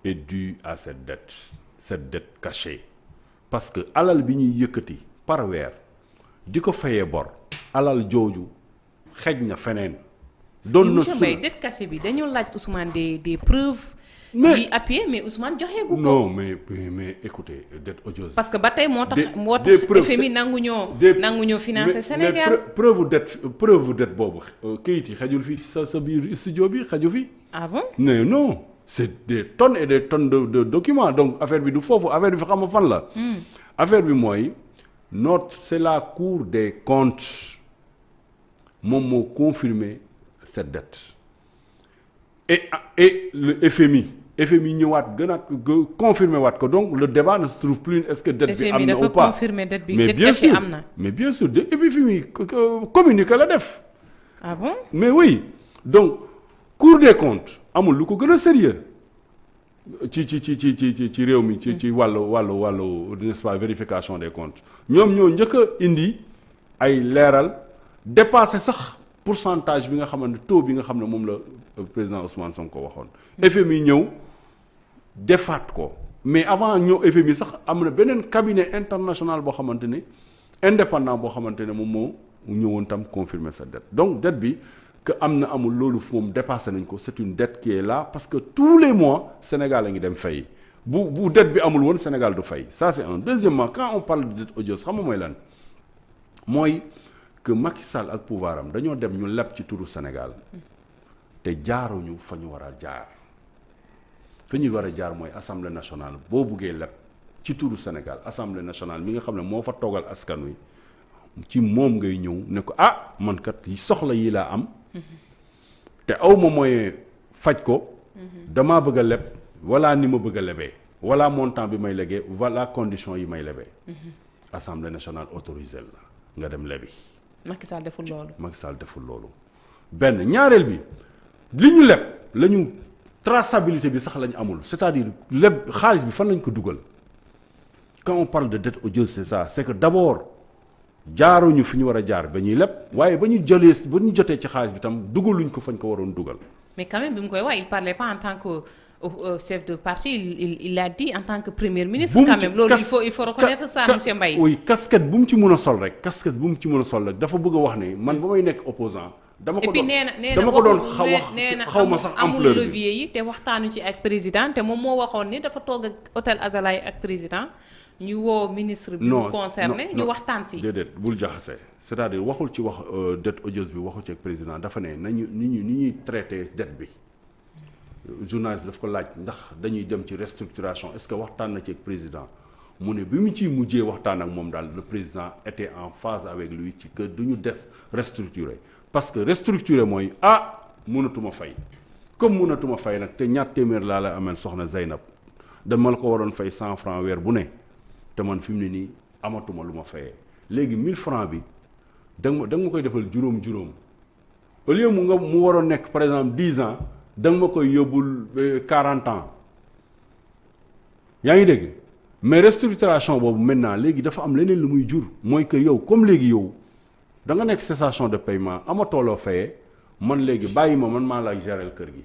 est due à cette dette cachée parce que alal bi ñuy yëkkati par weer di ko fayee bor alal jooju xej na feneen. doon na monsieur Mbaye dette cachée bi dañoo laaj Ousmane des preuves. yi appuyé mais Ousmane joxeegu ko. non mais écoutez dette odieuse. parce que ba tey moo tax FMI nanguñoo financer Sénégal. mais preuve dette boobu kayit yi xajul fii ci sa biir studio bi xaju fi. ah bon non c'est des tonnes et des tonnes de documents donc affaire bi du foofu affaire bi fa xam fan la. affaire bi mooy c'est la Cour des comptes moom moo confirmer cette dette et le FMI ñëwaat confirmer waat ko donc le débat ne se trouve plus est-ce que dette bi am na ou pas mais bien sûr mais bien sûr et puis FMI communiqué la def. ah bon mais oui donc Cour des comptes amul lu ko gën a sérieux ci réew mi ci wàllu n'est-ce pas vérification des comptes ñoom ñoo njëkk a indi ay leeral dépassé sax pourcentage bi nga xamante taux bi nga xam ne moom la président Ousmane Sonko waxoon. FMI ñëw defaat ko mais avant ñëw FMI sax am na beneen cabinet international boo xamante ne indépendant boo xamante ne moom moo ñëwoon tam confirmer sa dette donc dette bi que am na amul loolu moom dépassé nañ ko c'est une dette qui est là parce que tous les mois Sénégal a ngi dem fay bu dette bi amul woon Sénégal du fay ça c'est un. Deuxièmement quand on parle de dette odieuse xam nga mooy lan mooy que Macky Sall ak pouvoir am dañoo dem ñu leb ci turu Sénégal te jaaruñu fa ñu war a jaar fa ñuy war a jaar mooy assemblée nationale boo buggee leb ci turu Sénégal assemblée nationale mi nga xam ne moo fa toogal askan wi ci moom ngay ñëw ne ko man kat yi soxla yi laa am te aw ma moyen faj ko damaa bëgg a leb voilà ni ma bëgg a lebee voilà montant bi may legee voilà condition yi may lebee assemblée nationale autorisée la nga dem lebi. Macky Sall deful loolu. benn ñaareel bi li ñu leb la ñu traçabilité bi sax la ñu amul c'est-à-dire leb xaalis bi fan lañ ko dugal quand on parle de dette odieuse c'est ça c'est que d'abord jaaruñu fi ñu war a jaar ba ñuy leb waaye ba ñu jotee ci xaalis bi tam dugaluñ ko fañ ko waroon dugal. mais quand même bi mu koy wax il parlait pas en tant que chef de parti il l'a dit en tant que premier ministre. quand même loolu il faut reconnaître ça monsieur Mbaye. oui casquette bu mu ci mën a sol rek dafa bëgg a wax ne man ba may nekk opposant dama ko doon xaw ma sax ampleur amul levier yi te waxtaanu ci ak président te moom moo waxoon ni dafa toog ak hôtel Azalaï ak président ñu woo ministre bi mu concerné ñu waxtaan si. déedéet bul jaxase c'est-à-dire waxul ci wax dette odieuse bi waxul ci ak président dafa ne nañu ni ñuy traité dette bi journaliste bi daf ko laaj ndax dañuy dem ci restructuration est-ce que waxtaan na ci ak président mu ne bi mu ciy mujjee waxtaan ak moom daal le président était en phase avec lui ci que duñu def restructurer parce que restructurer mooy mënatuma fay comme mënatuma fay nag te ñaar téeméer laa la amel soxna Zeynab dama la ko waroon fay 100 francs weer bu ne te man fi mu ne nii amatuma lu ma fayee léegi 1000 francs bi da nga ma koy defal juróom au lieu mu waroon nekk par exemple 10 ans da nga ma koy yóbbul 40 ans yaa ngi dégg mais restructuration boobu maintenant léegi dafa am leneen lu muy jur mooy que yow comme léegi yow da nga nekk cessation de paiement amatooloo fayee man léegi bàyyi ma man maa la gérer kër gi.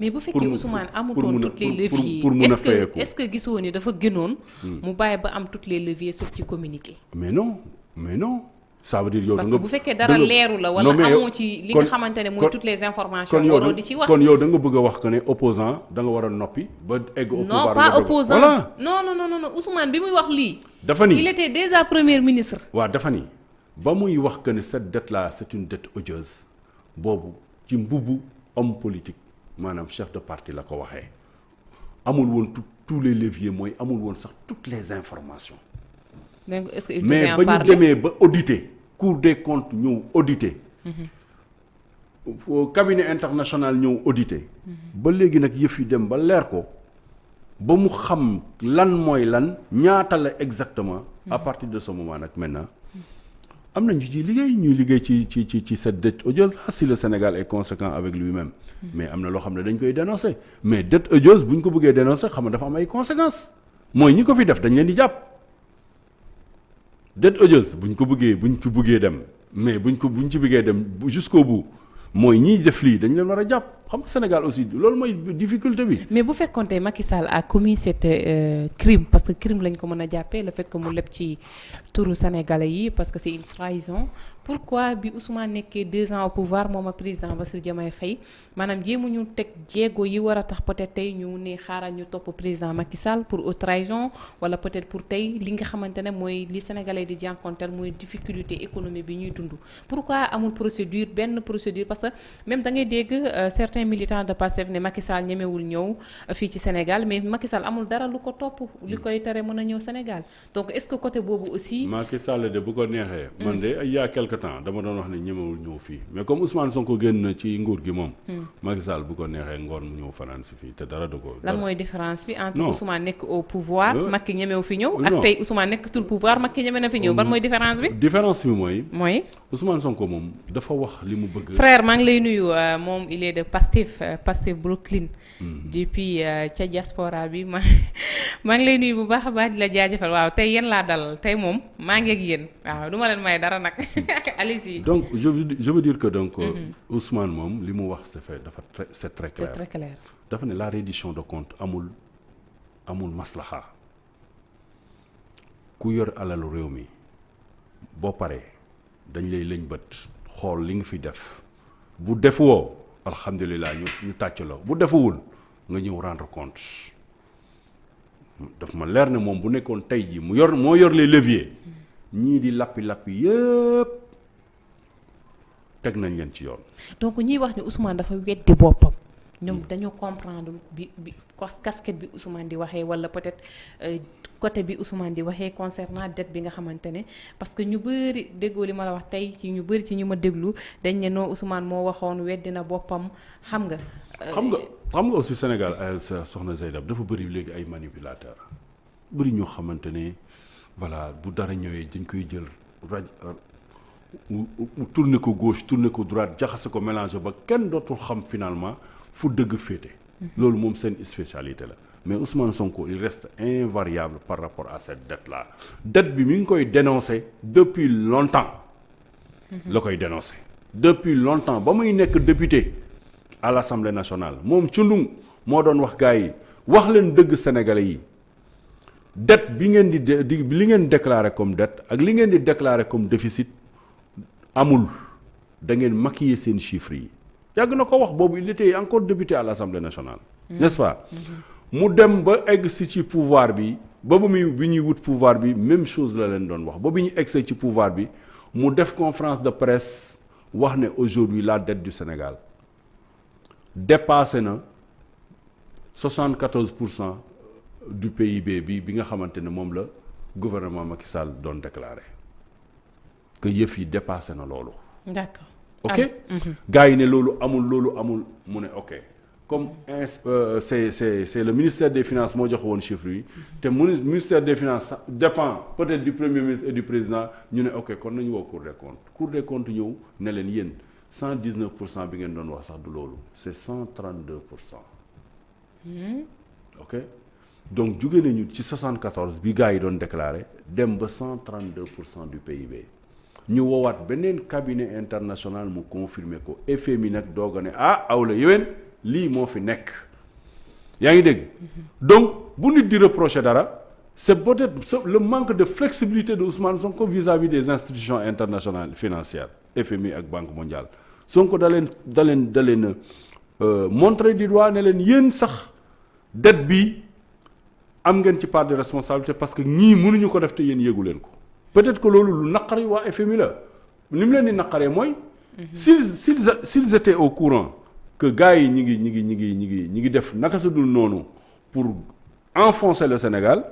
mais bu fekkee Ousmane amutoon toutes les leviers pour mun a fayeeku est-ce que gisoo ni dafa gënoon. mu bàyyi ba am toutes les leviers soog ci communiquer. mais non ça veut dire yow. parce que bu fekkee dara leeru la wala amoo ci li nga xamante ne mooy toutes les informations. waroo di ci wax kon yow da nga bëgg a wax que ne opposant da nga war a noppi ba egg. au pouvoir non pas opposant voilà. non Ousmane bi muy wax lii. dafa ni il était déjà premier ministre. waaw dafa ni ba muy wax que ne cette dette là c'est une dette odieuse boobu ci mbubbu homme politique maanaam chef de parti la ko waxee amul woon tous les leviers mooy amul woon sax toutes les informations. donc est-ce que il mais ba ñu demee ba auditer Cour des comptes ñëw auditer. cabinet international ñëw auditer. ba léegi nag yëf yi dem ba leer ko ba mu xam lan mooy lan ñaata la exactement. à partir de ce moment nag maintenant. am na ñu ci ñuy liggéey ci cette dette odieuse là si le Sénégal est conséquent avec lui-même. mais am na loo xam ne dañ koy dénoncer mais dette odieuse bu ñu ko bëggee dénoncer xam nga dafa am ay conséquences mooy ñi ko fi def dañ leen di jàpp. dette odieuse buñ ci bëggee dem mais buñ ci bëggee dem jusqu'au bout mooy ñiy def lii dañ leen war a jàpp xam nga Sénégal aussi loolu mooy difficulté bi. mais bu fekkoon tey Macky Sall a commis cet crime parce que crime lañ ko mën a jàppee le fait que mu leb ci turu sénégalais yi parce que c'est une trahison pourquoi bi Ousmane nekkee 2 ans au pouvoir moom ak président Bassirou Diomaye Faye maanaam jéemuñu teg jéego yi war a tax peut-être tey ñu ne xaaral ñu topp président Macky Sall pour haute trahison wala peut-être pour tey li nga xamante ne mooy li sénégalais di jànkonteel mooy difficulté économique bi ñuy dund pourquoi amul procédure benn procédure parce que même da ngay dégg certains militants de Pastef ne Macky Sall ñemewul ñëw fii ci Sénégal mais Macky Sall amul dara lu ko topp li koy tere mën a ñëw Sénégal donc est-ce que côté boobu aussi. Macky Sall de bu ko neexee. man de il y a quelque temps dama doon wax ne ñemewul ñëw fii mais comme Ousmane Sonko génn na ci nguur gi moom. Macky Sall bu ko neexee ngoon mu ñëw fanaan si fii te dara du ko. lan mooy différence bi entre Ousmane nekk au pouvoir. Macky ñemewu fi ñëw. ak tey Ousmane nekkatul pouvoir Macky ñeme na fi ñëw ban mooy différence bi. différence bi mooy. mooy. Ousmane Sonko moom dafa wax li mu bëgg. frère maa ngi lay nuyu moom il est de Pastef Brooklyn. depuis ca diaspora bi maa ngi lay nuyu bu baax a baax di la jaajëfal waaw tey yéen laa dalal tey moom maa ngi ak yéen waaw du ma leen may dara nag allez-y. donc je veux dire que donc. Ousmane moom li mu wax c'est très clair. c'est très clair. dafa ne la reddition de compte amul maslaha ku yor alalu réew mi boo paree dañ lay lëñ bët xool li nga fi def bu defuwoo alhamdulilah ñu tàcc la bu defuwul nga ñëw rendre compte daf ma leer ne moom bu nekkoon tey jii moo yor les leviers ñii di lappi yëpp teg nañ leen ci yoon. donc ñiy wax ni Ousmane dafa weddi boppam. ñoom dañoo comprendre bi casquette bi Ousmane di waxee wala peut-être côté bi Ousmane di waxee concernant dette bi nga xamante ne parce que ñu bëri déggoo li ma la wax tey ci ñu bëri ci ñu ma déglu dañ ne non Ousmane moo waxoon weddi na boppam xam nga. xam nga aussi Sénégal ay soxna Zeynab dafa bëri léegi ay manipulateurs bëri ñoo xamante ne voilà bu dara ñëwee dañ koy jël tourner ko gauche tourner ko droite jaxase ko mélanger ba kenn dootul xam finalement. fu dëgg féete loolu moom seen spécialité la mais Ousmane Sonko il reste invariable par rapport à cette dette là dette bi mi ngi koy dénoncer depuis longtemps la koy dénoncer depuis longtemps ba muy nekk député à l'Assemblée nationale moom cundung moo doon wax gars yi wax leen dëgg sénégalais yi dette bi ngeen di li ngeen déclarer comme dette ak li ngeen di déclarer comme déficit amul da ngeen maquiller seen chiffres yi yàgg na ko wax boobu il était encore député à l'Assemblée nationale n'est-ce pas mu dem ba egg si ci pouvoir bi ba bi ñuy wut pouvoir bi même chose la leen doon wax ba bi ñu egsee ci pouvoir bi mu def conférence de presse wax ne aujourd'hui la dette du Sénégal dépassé na 74% du PIB bi nga xamante ne moom la gouvernement Macky Sall doon déclaré que yëf yi dépassé na loolu. D'accord. ok gars yi ne loolu amul mu ne ok comme c'est le ministère des finances moo joxe woon chiffres yi te ministère des finances dépend peut-être du premier ministre et du président ñu ne ok kon nañu woo Cour des comptes ñëw ne leen yéen 119% bi ngeen doon wax sax du loolu c'est 132%. ok donc jóge nañu ci 74 bi gars yi doon déclaré dem ba 132% du PIB. ñu woowaat beneen cabinet international mu confirmer ko FMI nag doog a ne awla yéwén lii moo fi nekk yaa ngi dégg donc bu nit di reprocher dara c'est peut-être le manque de flexibilité de Ousmane Sonko vis-à-vis des institutions internationales financières FMI ak Banque mondiale Sonko da leen montrer du doigt ne leen yéen sax dette bi am ngeen ci part de responsabilité parce que ñii mënuñu ko def te yéen yéegu leen ko peut-être que loolu lu naqari waa FMI la ni mu leen di naqaree mooy. s'ils étaient au courant que gars yi ñi ngi def naka su dul noonu pour enfoncer le Sénégal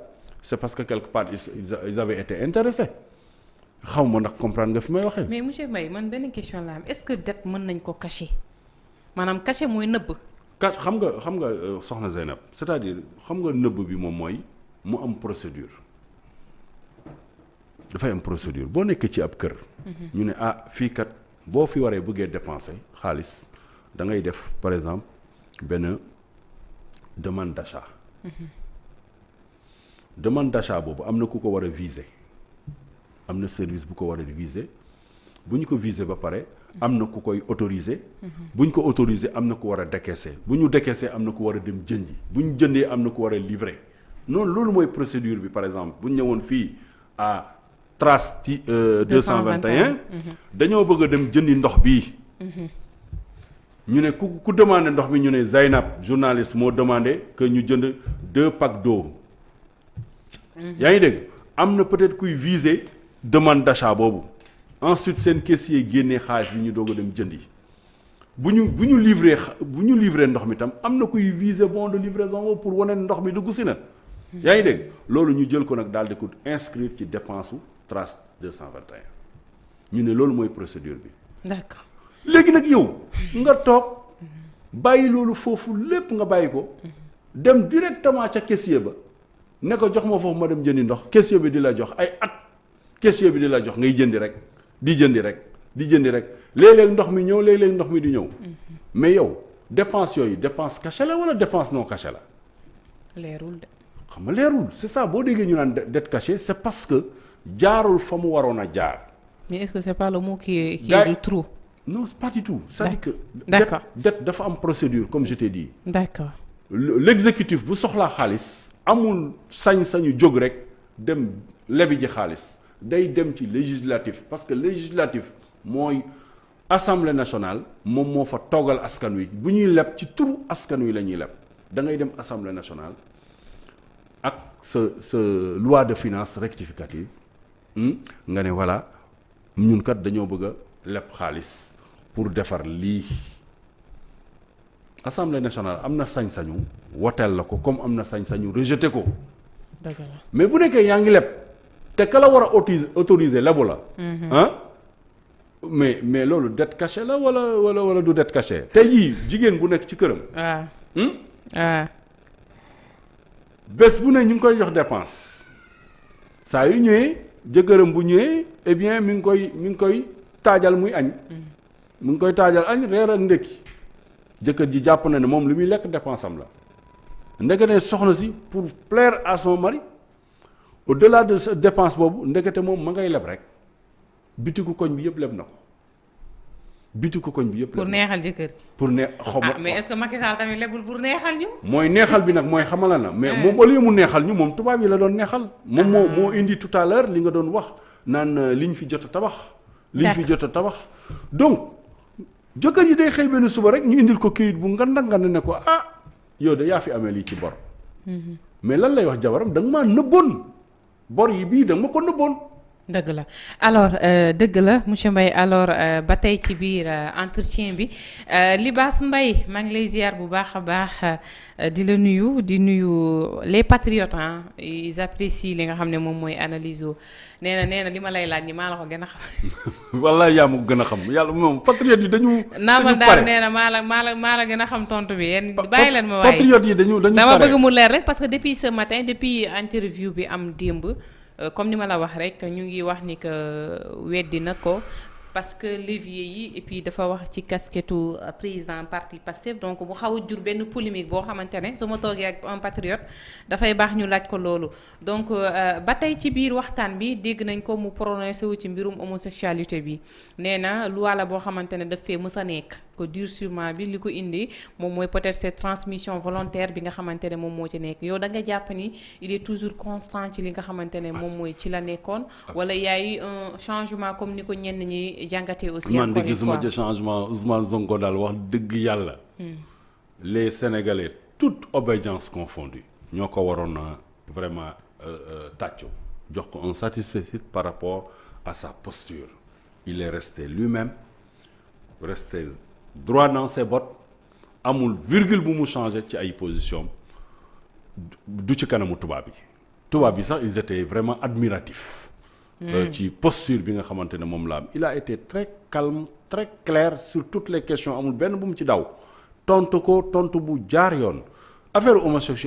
c'est parce que quelque part ils avaient été intéressés xaw ma ndax comprendre nga fi may waxee. mais monsieur Mbaye man benn question la am est-ce que dette mën nañ ko cacher maanaam cacher mooy nëbb. xam nga soxna Zeynab c'est-à-dire xam nga nëbb bi moom mooy mu am procédure. dafay am procédure boo nekkee ci ab kër. ñu ne fii kat boo fi waree bëggee dépenser xaalis da ngay def par exemple benn demande d'achat. demande d'achat boobu am na ku ko war a viser am na service bu ko war a viser bu ñu ko viser ba pare am na ku koy autoriser. bu ñu ko autoriser am na ku war a décaisser bu ñu décaisser am na ku war a dem jëndi bu ñu jëndee am na ku war a livrer noonu loolu mooy procédure bi par exemple bu ñu ñëwoon fii à Trace 221. dañoo bëgg a dem jëndi ndox bii. ñu ne ku demandé ndox mi ñu ne Zainab journaliste moo demandé que ñu jënd 2 packs d'eau. yaa ngi dégg am na peut-être kuy viser demande d'achat boobu ensuite seen caissier génnee xaalis bi ñu doog a dem jëndi bu ñu livrer ndox mi tam am na kuy viser bon de livraison boobu pour wane ndox mi dugg si na. yaa ngi dégg loolu ñu jël ko nag daal di ko inscrire ci dépense su Trace 221 ñu ne loolu mooy procédure bi. d'accord léegi nag yow nga toog bàyyi loolu foofu lépp nga bàyyi ko dem directement ca caissier ba ne ko jox ma foofu ma dem jëndi ndox caissier bi di la jox ay at caissier bi di la jox ngay jëndi rek di jëndi rek léeg-léeg ndox mi ñëw léeg-léeg ndox mi di ñëw mais yow dépense yooyu dépense cachée la wala dépense non cachée la. leerul de. xam nga leerul c'est ça boo déggee ñu naan dette cachée c'est parce que jaarul fa mu waroon a jaar. mais est-ce que c'est pas le mot qui est du trou. non c'est pas du tout. c'est-à-dire que d'accord dette dafa am procédure comme je t'ai dit. d'accord l'exécutif bu soxlaa xaalis amul sañ-sañu jóg rek dem lebi ji xaalis day dem ci législatif parce que législatif mooy assemblée nationale moom moo fa toogal askan wi bu ñuy leb ci turu askan wi la ñuy leb da ngay dem assemblée nationale ak sa loi de finances rectificative nga ne voilà ñun kat dañoo bëgg a leb xaalis pour defar lii assemblée nationale am na sañ-sañu woteel la ko comme am na sañ-sañu rejeter ko. dëgg la mais bu nekkee yaa ngi leb te ka la war a autoriser lebu la. mais loolu dette cachée la wala du dette cachée. tey jii jigéen bu nekk ci këram. waaw. bés bu ne ñu ngi koy jox dépense saa yu ñëwee jëkkëram bu ñëwee eh bien mi ngi koy taajal muy añ. mu ngi koy taajal añ reer ak ndekki jëkkër ji jàpp na ne moom li muy lekk dépense am la ndekete soxna si pour plaire à son mari au-delà de sa dépense boobu ndekete moom ma ngay leb rek bitiku koñ bi yëpp leb na ko bitiku koñ bi yëpp. pour neexal jëkkër ji. pour ne xaw ma mais est-ce que Macky Sall tamit lebul pour neexal ñu. mooy neexal bi nag mooy xamala na mais moom au lieu mu neexal ñu moom tubaab yi la doon neexal. moom moo indi tout à l'heure li nga doon wax naan liñ fi jot a tabax. liñ fi jot a tabax donc. jëkkër yi day xëy benn suba rek ñu indil ko këyit bu nganda ne ko yow de yaa fi amee lii ci bor. mais lan lay wax jabaram da nga maa nëbboon bor yi bii da nga ma ko nëbboon. dëgg la alors dëgg la monsieur Mbaye alors ba tey ci biir entretien bi Libaas Mbaye maa ngi lay ziar bu baax a baax di la nuyu di nuyu les patriotes ils apprécient li nga xam ne moom mooy analyse nee na li ma lay laaj ni maa la ko gën a xam. wallaay yaa ma ko gën a xam yàlla moom patriotes yi dañu. naamal daal nee na maa la gën a xam tontu bi yéen bàyyi leen ma waaye patriotes yi dañu dama bëgg mu leer rek parce que depuis ce matin depuis interview bi am démb. comme ni ma la wax rek ñu ngi wax ni que weddi na ko parce que levier yi et puis dafa wax ci casquettu président parti Pastef donc mu xaw a jur benn polémique boo xamante ne su ma toogee ak un patriote dafay baax ñu laaj ko loolu donc ba tey ci biir waxtaan bi dégg nañ ko mu prononcé wu ci mbirum homosexualité bi nee na loi la boo xamante ne daf fee mës a nekk que durcissement bi li ko indi moom mooy peut-être cette transmission volontaire bi nga xamante ne moom moo ci nekk yow da nga jàpp ni il est toujours constant ci li nga xamante ne moom mooy ci la nekkoon wala y a eu un changement comme ni ko ñenn ñi jàngatee aussi man de gisuma ci changement Ousmane Sonko daal wax dëgg yàlla les Sénégalais toute obédience confondue ñoo ko waroon a vraiment tàccu jox ko un satisfecit par rapport à sa posture il est resté lui-même resté droit dans ses bottes amul virgule bu mu changé ci ay position du ci kanamu tubaab yi sax ils étaient vraiment admiratifs ci posture bi nga xamante ne moom la am il a été très calme très clair sur toutes les questions amul benn bu mu ci daw tontu ko tontu bu jaar yoon affaire homosexualité